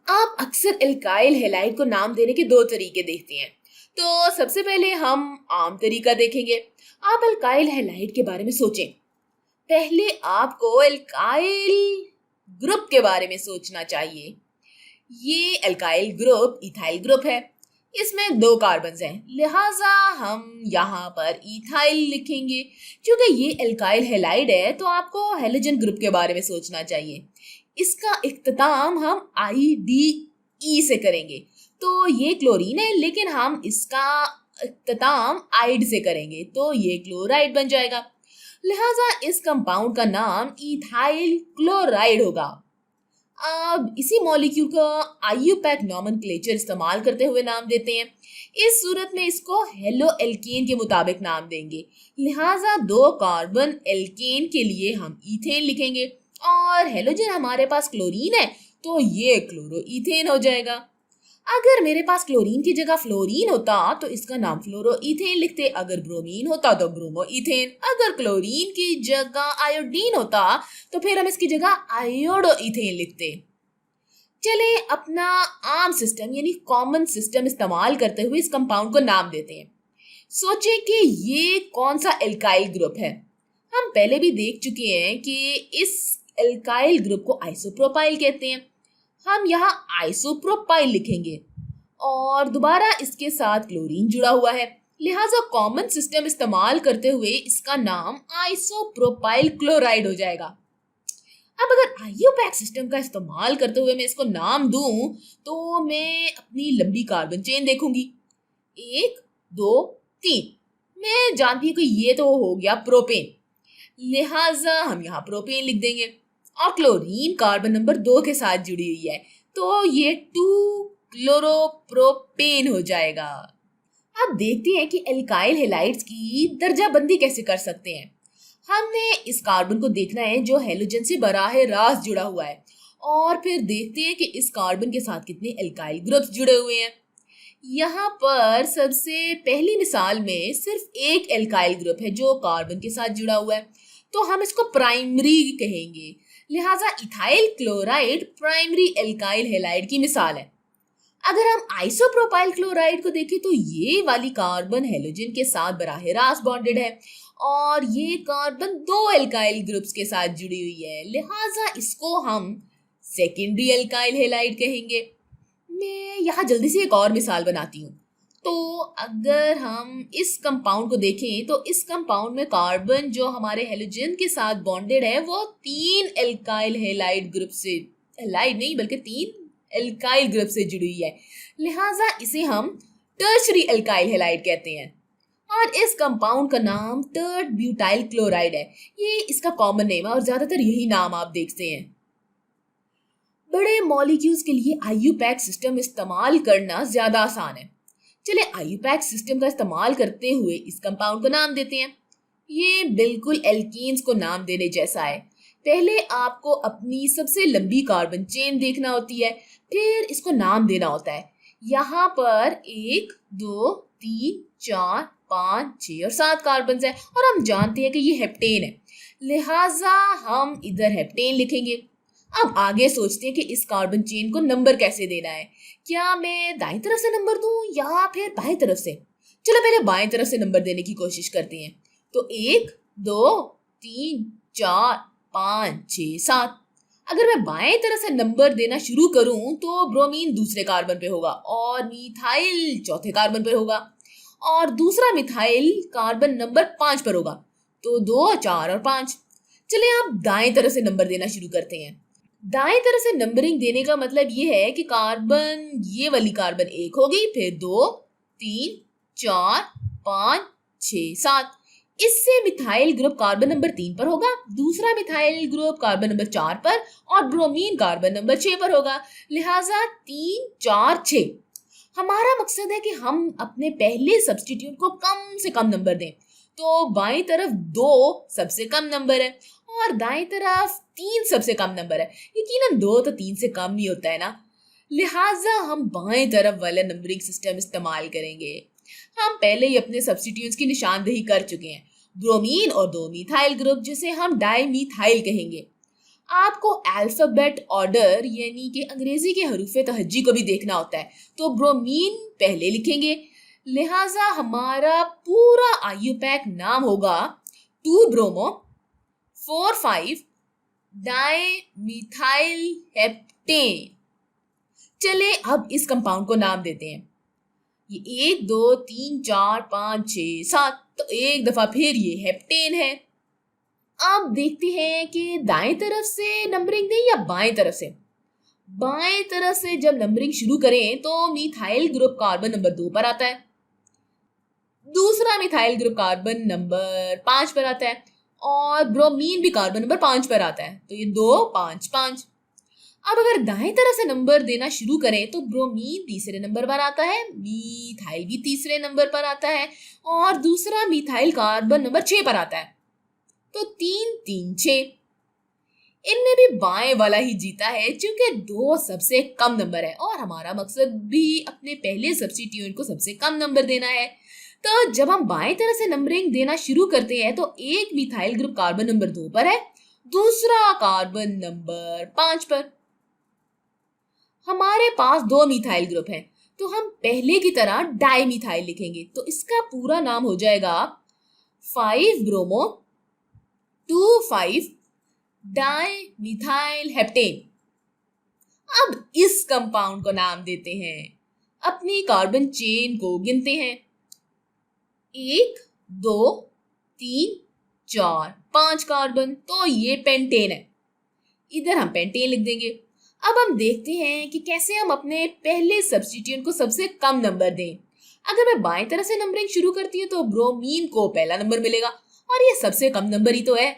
आप अक्सर alkyl halide को नाम देने के दो तरीके देखते हैं। तो सबसे पहले हम आम तरीका देखेंगे। आप एल्काइल हैलाइड के बारे में सोचें। पहले आपको एल्काइल ग्रुप के बारे में सोचना चाहिए। ये एल्काइल ग्रुप इथाइल ग्रुप है। इसमें दो कार्बन हैं, लिहाजा हम यहाँ पर इथाइल लिखेंगे। क्योंकि ये एल्काइल हैलाइड है तो आपको हैलोजन ग्रुप के बारे में सोचना चाहिए। इसका इख्तिताम हम IDE से करेंगे। तो ये क्लोरीन है, लेकिन हम इसका इख्तिताम आइड से करेंगे तो ये क्लोराइड बन जाएगा। लिहाजा इस कंपाउंड का नाम इथाइल क्लोराइड होगा। अब इसी मॉलिक्यूल का IUPAC नॉमेनक्लेचर इस्तेमाल करते हुए नाम देते हैं। इस सूरत में इसको हेलो एल्केन के मुताबिक नाम देंगे। लिहाजा दो कार्बन एल्केन के लिए हम इथेन लिखेंगे और हेलोजन हमारे पास क्लोरीन है तो ये क्लोरोइथेन हो जाएगा। अगर मेरे पास क्लोरीन की जगह फ्लोरीन होता तो इसका नाम फ्लोरोइथेन लिखते। अगर ब्रोमीन होता तो ब्रोमोइथेन। अगर क्लोरीन की जगह आयोडीन होता तो फिर हम इसकी जगह आयोडोइथेन लिखते। चले अपना आम सिस्टम यानी कॉमन सिस्टम इस्तेमाल करते हुए इस कंपाउंड को नाम देते हैं। सोचे कि ये कौन सा एल्काइल ग्रुप है। हम पहले भी देख चुके हैं कि इस एल्काइल ग्रुप को आइसोप्रोपाइल कहते हैं। हम यहाँ आइसोप्रोपाइल लिखेंगे और दोबारा इसके साथ क्लोरीन जुड़ा हुआ है। लिहाजा कॉमन सिस्टम इस्तेमाल करते हुए इसका नाम आइसोप्रोपाइल क्लोराइड हो जाएगा। अब अगर IUPAC सिस्टम का इस्तेमाल करते हुए मैं इसको नाम दूं तो मैं अपनी लंबी कार्बन चेन देखूंगी। 1 2 3। मैं जानती हूँ कि ये तो हो गया प्रोपेन, लिहाजा हम यहाँ प्रोपेन लिख देंगे। और क्लोरीन कार्बन नंबर 2 के साथ जुड़ी हुई है तो ये 2 क्लोरोप्रोपेन हो जाएगा। अब देखते हैं कि एल्काइल हैलाइड्स की दर्जाबंदी कैसे कर सकते हैं। हमने इस कार्बन को देखना है जो हैलोजन से बराह रास्त जुड़ा हुआ है और फिर देखते हैं कि इस कार्बन के साथ कितने एल्काइल ग्रुप्स जुड़े हुए हैं। यहाँ पर सबसे पहली मिसाल में सिर्फ एक एल्काइल ग्रुप है जो कार्बन के साथ जुड़ा हुआ है तो हम इसको प्राइमरी कहेंगे। लिहाजा ethyl chloride primary alkyl halide की मिसाल है। अगर हम आइसोप्रोपाइल क्लोराइड को देखें तो ये वाली कार्बन हैलोजन के साथ बराह रास्त बॉन्डेड है और ये कार्बन दो एल्काइल ग्रुप्स के साथ जुड़ी हुई है। लिहाजा इसको हम सेकेंडरी एल्काइल हैलाइड कहेंगे। मैं यहाँ जल्दी से एक और मिसाल बनाती हूँ। तो अगर हम इस कंपाउंड को देखें तो इस कंपाउंड में कार्बन जो हमारे हैलोजन के साथ बॉन्डेड है वो 3 एल्काइल हैलाइड ग्रुप से, हैलाइड नहीं बल्कि 3 एल्काइल ग्रुप से जुड़ी हुई है। लिहाजा इसे हम टर्शरी एल्काइल हैलाइड कहते हैं और इस कंपाउंड का नाम टर्ड ब्यूटाइल क्लोराइड है। ये इसका कॉमन नेम है और ज्यादातर यही नाम आप देखते हैं। बड़े मॉलिक्यूल्स के लिए IUPAC सिस्टम इस्तेमाल करना ज्यादा आसान है। चले IUPAC सिस्टम का इस्तेमाल करते हुए इस कंपाउंड को नाम देते हैं। ये बिल्कुल एल्कीन्स को नाम देने जैसा है। पहले आपको अपनी सबसे लंबी कार्बन चेन देखना होती है, फिर इसको नाम देना होता है। यहाँ पर 1 2 3 4 5 6 और 7 कार्बन है और हम जानते हैं कि ये हेप्टेन है। लिहाजा हम इधर हेप्टेन लिखेंगे। अब आगे सोचते हैं कि इस कार्बन चेन को नंबर कैसे देना है। क्या मैं दाईं तरफ से नंबर दूं या फिर बाएं तरफ से? चलो पहले बाएं तरफ से नंबर देने की कोशिश करते हैं। तो 1 2 3 4 5 6 7। अगर मैं बाएं तरफ से नंबर देना शुरू करूं तो ब्रोमीन दूसरे कार्बन पे होगा और मिथाइल चौथे कार्बन पे होगा और दूसरा मिथाइल कार्बन नंबर 5 पर होगा। तो 2 4 और 5। चलिए आप दाएं तरफ से नंबर देना शुरू करते हैं। दाएं तरफ से नंबरिंग देने का मतलब ये है कि कार्बन, ये वाली कार्बन 1 होगी, फिर 2 3 4 5 6 7। इससे मिथाइल ग्रुप कार्बन नंबर 3 पर होगा, दूसरा मिथाइल ग्रुप कार्बन नंबर 4 पर और ब्रोमीन कार्बन नंबर 6 पर होगा। लिहाजा 3 4 6। हमारा मकसद है कि हम अपने पहले सब्स्टिट्यूट को कम से कम नंबर दें। तो बाएं तरफ 2 सबसे कम नंबर है और दाएं तरफ 3 सबसे कम नंबर है। यकीनन 2 तो 3 से कम नहीं होता है ना। लिहाजा हम बाएं तरफ वाला नंबरिंग सिस्टम इस्तेमाल करेंगे। हम पहले ही अपने सब्स्टिट्यूट्स की निशानदेही कर चुके हैं, ब्रोमीन और 2 मिथाइल ग्रुप जिसे हम डाई मिथाइल कहेंगे। आपको अल्फाबेट ऑर्डर यानी कि अंग्रेजी के हरूफ तहज्जी को भी देखना होता है, तो ब्रोमीन पहले लिखेंगे। लिहाजा हमारा पूरा आईयूपैक नाम होगा 2 ब्रोमो 4 5 डाई मिथाइल हेप्टेन। चले अब इस कंपाउंड को नाम देते हैं। ये 1 2 3 4 5 6 7, तो एक दफा फिर ये हेप्टेन है। अब देखते हैं कि दाएं तरफ से नंबरिंग दें या बाएं तरफ से। बाएं तरफ से जब नंबरिंग शुरू करें तो मिथाइल ग्रुप कार्बन नंबर 2 पर आता है, दूसरा मिथाइल ग्रुप कार्बन नंबर 5 पर आता है और ब्रोमीन भी कार्बन नंबर 5 पर आता है। तो ये 2 5 5। अब अगर दाएं तरफ से नंबर देना शुरू करें तो ब्रोमीन तीसरे नंबर पर आता है, मिथाइल भी तीसरे नंबर पर आता है और दूसरा मिथाइल कार्बन नंबर 6 पर आता है। तो 3 3 6। इनमें भी बाएं वाला ही जीता है क्योंकि 2 सबसे कम नंबर है और हमारा मकसद भी अपने पहले सब्स्टिट्यूएंट को सबसे कम नंबर देना है। तो जब हम बाएं तरफ से नंबरिंग देना शुरू करते हैं तो एक मिथाइल ग्रुप कार्बन नंबर 2 पर है, दूसरा कार्बन नंबर 5 पर। हमारे पास 2 मिथाइल ग्रुप हैं, तो हम पहले की तरह डाई मिथाइल लिखेंगे। तो इसका पूरा नाम हो जाएगा 5 ब्रोमो 2 5 डाई मिथाइल हेप्टेन। अब इस कंपाउंड को नाम देते हैं। अपनी कार्बन चेन को गिनते हैं। 1 2 3 4 5 कार्बन, तो ये पेंटेन है। इधर हम पेंटेन लिख देंगे। अब हम देखते हैं कि कैसे हम अपने पहले सब्स्टिट्यूएंट को सबसे कम नंबर दें। अगर मैं बाएं तरफ से नंबरिंग शुरू करती हूँ तो ब्रोमीन को पहला नंबर मिलेगा और ये सबसे कम नंबर ही तो है,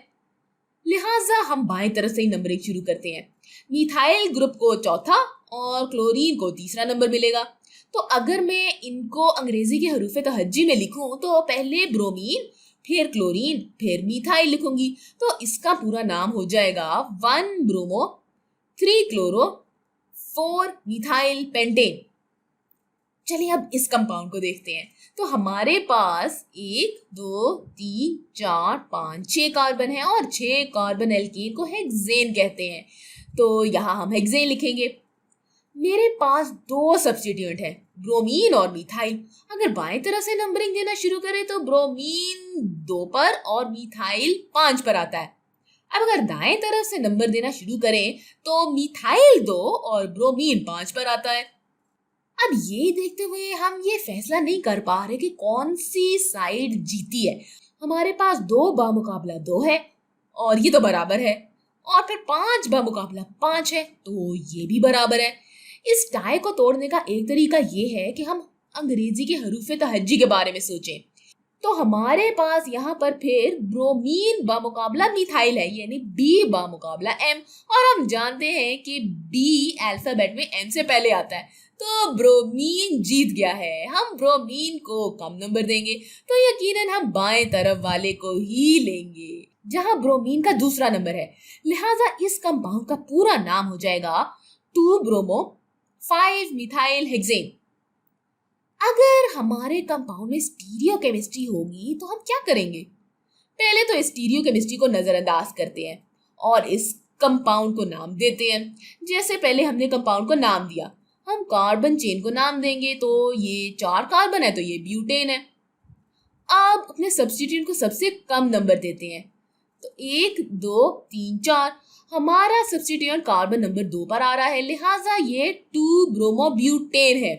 लिहाजा हम बाएं तरफ से ही नंबरिंग शुरू करते हैं। मिथाइल ग्रुप को चौथा और क्लोरीन को तीसरा नंबर मिलेगा। तो अगर मैं इनको अंग्रेजी के हरूफ तहज्जी में लिखूं तो पहले ब्रोमीन फिर क्लोरीन फिर मिथाइल लिखूंगी। तो इसका पूरा नाम हो जाएगा 1 ब्रोमो 3 क्लोरो 4 मिथाइल पेंटेन। चलिए अब इस कंपाउंड को देखते हैं। तो हमारे पास 1 2 3 4 5 6 कार्बन है और 6 कार्बन एल्कीन को हेक्सेन कहते हैं। तो यहाँ हम हेक्सेन लिखेंगे। मेरे पास 2 सब्स्टिट्यूएंट है, ब्रोमीन और मिथाइल। अगर बाएं तरफ से नंबरिंग देना शुरू करें तो ब्रोमीन 2 पर और मिथाइल 5 पर आता है। अब अगर दाएं तरफ से नंबर देना शुरू करें तो मिथाइल 2 और ब्रोमीन 5 पर आता है। अब ये देखते हुए हम ये फैसला नहीं कर पा रहे कि कौन सी साइड जीती है। हमारे पास 2 बामुकाबला 2 है और ये तो बराबर है, और फिर 5 बामुकाबला 5 है तो ये भी बराबर है। इस टाई को तोड़ने का एक तरीका ये है कि हम अंग्रेजी के हरूफ तहज्जी के बारे में सोचें। तो हमारे पास यहाँ पर फिर ब्रोमीन बामुकाबला मिथाइल है, यानी बी बामुकाबला एम, और हम जानते हैं कि बी अल्फाबेट में एम से पहले आता है। तो ब्रोमीन जीत गया है। हम ब्रोमीन को कम नंबर देंगे तो यकीनन हम बाएं तरफ वाले को ही लेंगे जहां ब्रोमीन का दूसरा नंबर है। लिहाजा इस कंपाउंड का पूरा नाम हो जाएगा 2 ब्रोमो 5 मिथाइल हेक्सेन। अगर हमारे कंपाउंड में स्टीरियो केमिस्ट्री होगी तो हम क्या करेंगे? पहले तो स्टीरियो केमिस्ट्री को नजरअंदाज करते हैं और इस कंपाउंड को नाम देते हैं। जैसे पहले हमने कंपाउंड को नाम दिया, हम कार्बन चेन को नाम देंगे। तो ये 4 कार्बन है तो ये ब्यूटेन है। अब अपने सब्स्टिट्यूएंट को सबसे कम नंबर देते हैं। तो 1 2 3 4, हमारा सब्स्टिट्यूएंट कार्बन नंबर 2 पर आ रहा है, लिहाजा ये 2 ब्रोमो ब्यूटेन है।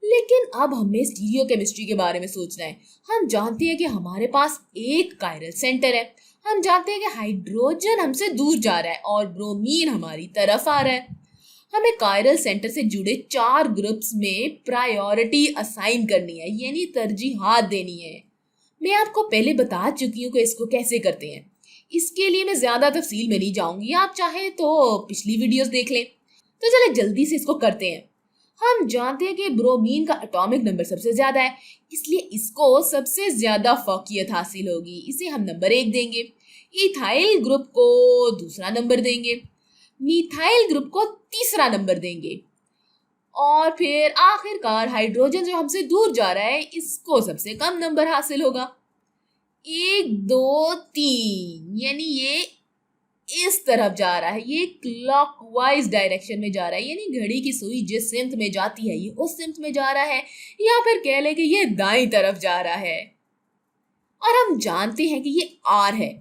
लेकिन अब हमें स्टीरियो केमिस्ट्री के बारे में सोचना है। हम जानते हैं कि हमारे पास एक कायरल सेंटर है। हम जानते हैं कि हाइड्रोजन हमसे दूर जा रहा है और ब्रोमीन हमारी तरफ आ रहा है। हमें कायरल सेंटर से जुड़े 4 ग्रुप्स में प्रायोरिटी असाइन करनी है, यानी तरजीहात देनी है। मैं आपको पहले बता चुकी हूँ कि इसको कैसे करते हैं। इसके लिए मैं ज्यादा तफसील में नहीं जाऊंगी, आप चाहे तो पिछली वीडियोस देख लें। तो चले जल्दी से इसको करते हैं। हम जानते हैं कि ब्रोमीन का एटॉमिक नंबर सबसे ज्यादा है, इसलिए इसको सबसे ज्यादा फौकियत हासिल होगी। इसे हम नंबर 1 देंगे। इथाइल ग्रुप को दूसरा नंबर देंगे, मिथाइल ग्रुप को तीसरा नंबर देंगे, और फिर आखिरकार हाइड्रोजन जो हमसे दूर जा रहा है इसको सबसे कम नंबर हासिल होगा। 1 2 3, यानी ये इस तरफ जा रहा है, ये क्लॉकवाइज डायरेक्शन में जा रहा है, यानी घड़ी की सुई जिस सिमत में जाती है ये उस सिमत में जा रहा है, या फिर कह ले कि ये दाई तरफ जा रहा है। और हम जानते हैं कि ये आर है,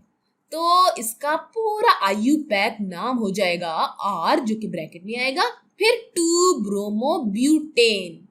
तो इसका पूरा आयुपैक नाम हो जाएगा आर, जो कि ब्रैकेट में आएगा, फिर 2 ब्रोमो ब्यूटेन।